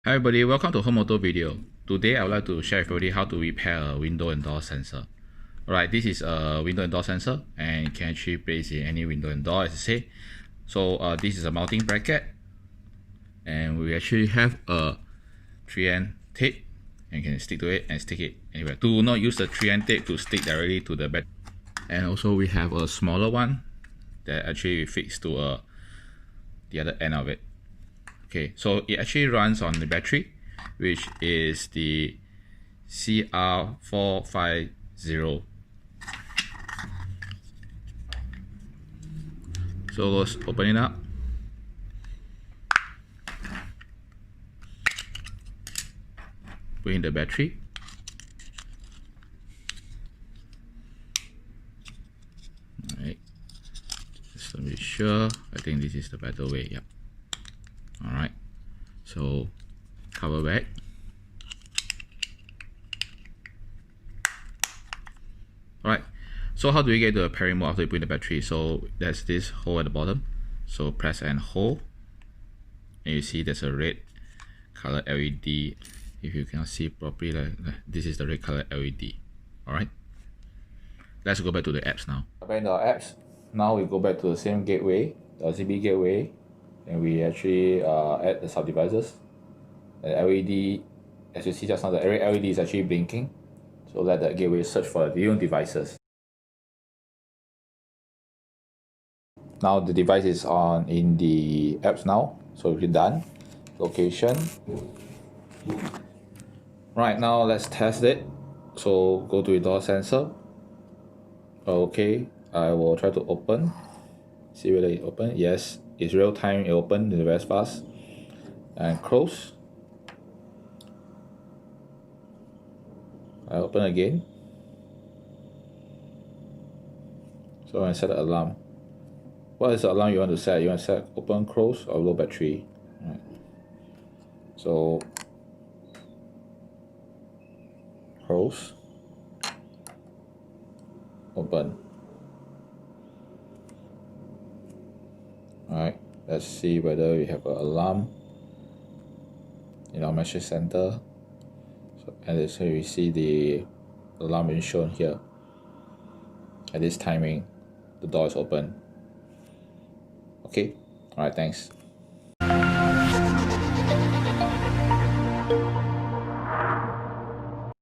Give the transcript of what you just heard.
Hi everybody, welcome to HomeAuto video. Today I would like to share with everybody how to repair a window and door sensor. Alright, this is a window and door sensor and you can actually place in any window and door as I say. So this is a mounting bracket and we actually have a 3N tape and you can stick to it and stick it anywhere. Do not use the 3N tape to stick directly to the back. And also we have a smaller one that actually fits to the other end of it. Okay, so it actually runs on the battery, which is the CR450. So let's open it up. Put in the battery. Alright, just to be sure, I think this is the better way. Yep. Alright, so cover back. Alright, so how do we get to a pairing mode after you put in the battery? So there's this hole at the bottom. So press and hold. And you see there's a red color LED. If you cannot see properly, this is the red color LED. Alright, let's go back to the apps now. Back in our apps, now we go back to the same gateway, the Zigbee gateway. And we actually add the sub-devices. The LED, as you see just now, the LED is actually blinking. So let the gateway search for the viewing devices. Now the device is on in the apps now. So if you're done, location. Right now let's test it. So go to the door sensor. Okay, I will try to open. See whether it open. Yes, it's real time. It opened very fast. And close. I open again. So I set the alarm. What is the alarm you want to set? You want to set open, close, or low battery? Right. So close, open. Alright, let's see whether we have an alarm in our message center. And so you see the alarm being shown here. At this timing, the door is open. Okay, alright, thanks.